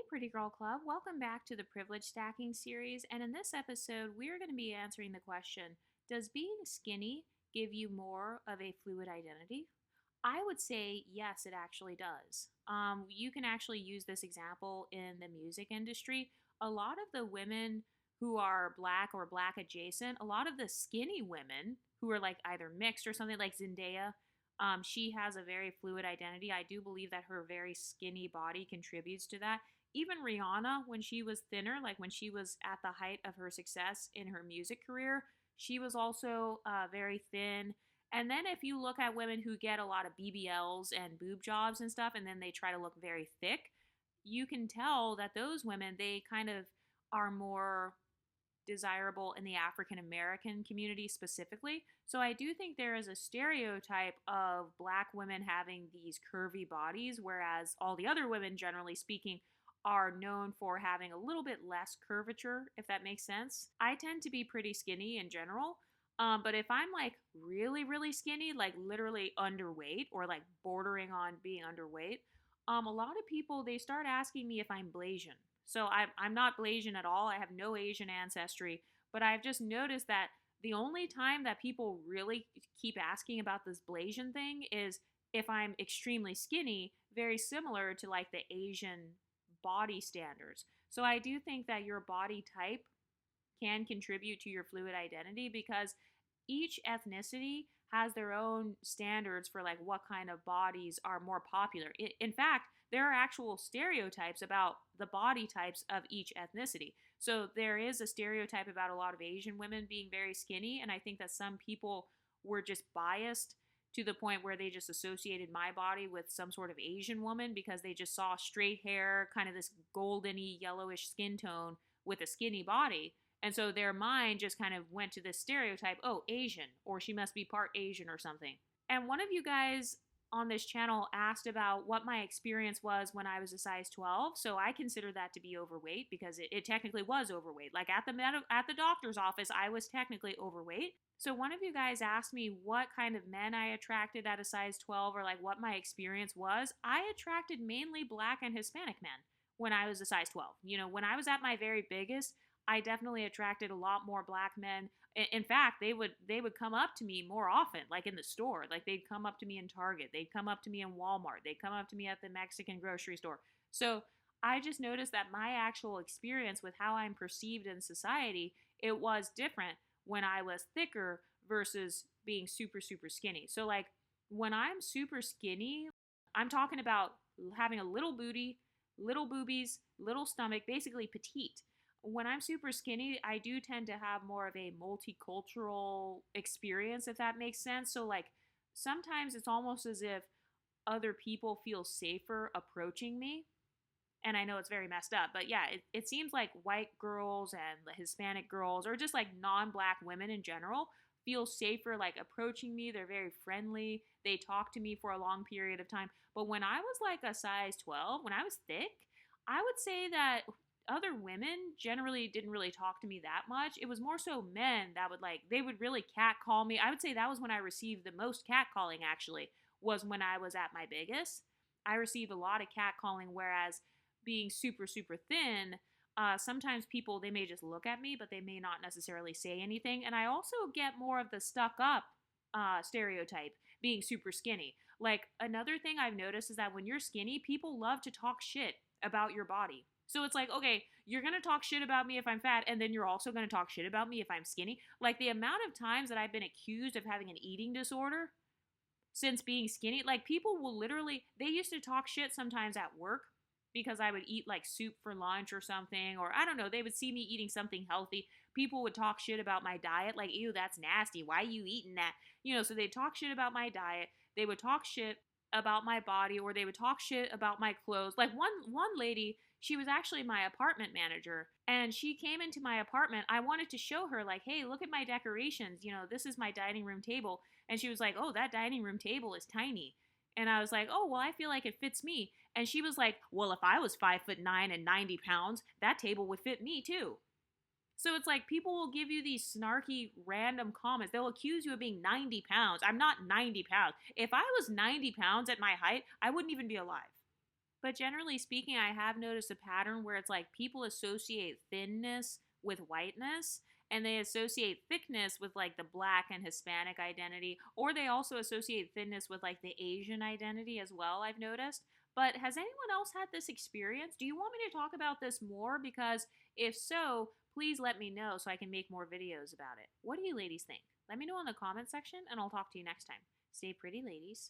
Pretty Girl Club. Welcome back to the Privilege Stacking series. And in this episode, we're going to be answering the question: does being skinny give you more of a fluid identity? I would say yes, it actually does. You can actually use this example in the music industry. A lot of the women who are black or black adjacent, a lot of the skinny women who are like either mixed or something, like Zendaya, she has a very fluid identity. I do believe that her very skinny body contributes to that. Even Rihanna, when she was thinner, like when she was at the height of her success in her music career, she was also very thin. And then if you look at women who get a lot of BBLs and boob jobs and stuff, and then they try to look very thick, you can tell that those women, they kind of are more desirable in the African American community specifically. So I do think there is a stereotype of black women having these curvy bodies, whereas all the other women, generally speaking, are known for having a little bit less curvature, if that makes sense. I tend to be pretty skinny in general. But if I'm like really, really skinny, like literally underweight or like bordering on being underweight, a lot of people, they start asking me if I'm Blasian. So I'm not Blasian at all. I have no Asian ancestry, but I've just noticed that the only time that people really keep asking about this Blasian thing is if I'm extremely skinny, very similar to like the Asian body standards. So I do think that your body type can contribute to your fluid identity because each ethnicity has their own standards for like what kind of bodies are more popular. In fact, there are actual stereotypes about the body types of each ethnicity. So there is a stereotype about a lot of Asian women being very skinny, and I think that some people were just biased to the point where they just associated my body with some sort of Asian woman because they just saw straight hair, kind of this goldeny yellowish skin tone with a skinny body. And so their mind just kind of went to this stereotype, oh, Asian, or she must be part Asian or something. And one of you guys on this channel asked about what my experience was when I was a size 12. So I consider that to be overweight because it technically was overweight. Like at the doctor's office, I was technically overweight. So one of you guys asked me what kind of men I attracted at a size 12 or like what my experience was. I attracted mainly black and Hispanic men when I was a size 12. You know, when I was at my very biggest, I definitely attracted a lot more black men. In fact, they would come up to me more often, like in the store. Like they'd come up to me in Target. They'd come up to me in Walmart. They'd come up to me at the Mexican grocery store. So I just noticed that my actual experience with how I'm perceived in society, it was different when I was thicker versus being super, super skinny. So like when I'm super skinny, I'm talking about having a little booty, little boobies, little stomach, basically petite. When I'm super skinny, I do tend to have more of a multicultural experience, if that makes sense. So, like, sometimes it's almost as if other people feel safer approaching me. And I know it's very messed up, but yeah, it seems like white girls and the Hispanic girls, or just like non black women in general, feel safer like approaching me. They're very friendly. They talk to me for a long period of time. But when I was like a size 12, when I was thick, I would say that other women generally didn't really talk to me that much. It was more so men that would like, they would really catcall me. I would say that was when I received the most catcalling, actually, was when I was at my biggest. I received a lot of catcalling, whereas being super, super thin, sometimes people, they may just look at me, but they may not necessarily say anything. And I also get more of the stuck up stereotype, being super skinny. Like another thing I've noticed is that when you're skinny, people love to talk shit about your body. So it's like, okay, you're going to talk shit about me if I'm fat, and then you're also going to talk shit about me if I'm skinny. Like the amount of times that I've been accused of having an eating disorder since being skinny, like people will literally, they used to talk shit sometimes at work because I would eat like soup for lunch or something, or I don't know, they would see me eating something healthy. People would talk shit about my diet, like, ew, that's nasty. Why are you eating that? You know, so they'd talk shit about my diet. They would talk shit about my body, or they would talk shit about my clothes. Like one lady, she was actually my apartment manager, and she came into my apartment. I wanted to show her, like, hey, look at my decorations. You know, this is my dining room table. And she was like, oh, that dining room table is tiny. And I was like, oh, well, I feel like it fits me. And she was like, well, if I was 5'9" and 90 pounds, that table would fit me too. So it's like people will give you these snarky random comments. They'll accuse you of being 90 pounds. I'm not 90 pounds. If I was 90 pounds at my height, I wouldn't even be alive. But generally speaking, I have noticed a pattern where it's like people associate thinness with whiteness, and they associate thickness with like the black and Hispanic identity, or they also associate thinness with like the Asian identity as well, I've noticed. But has anyone else had this experience? Do you want me to talk about this more? Because if so, please let me know so I can make more videos about it. What do you ladies think? Let me know in the comment section, and I'll talk to you next time. Stay pretty, ladies.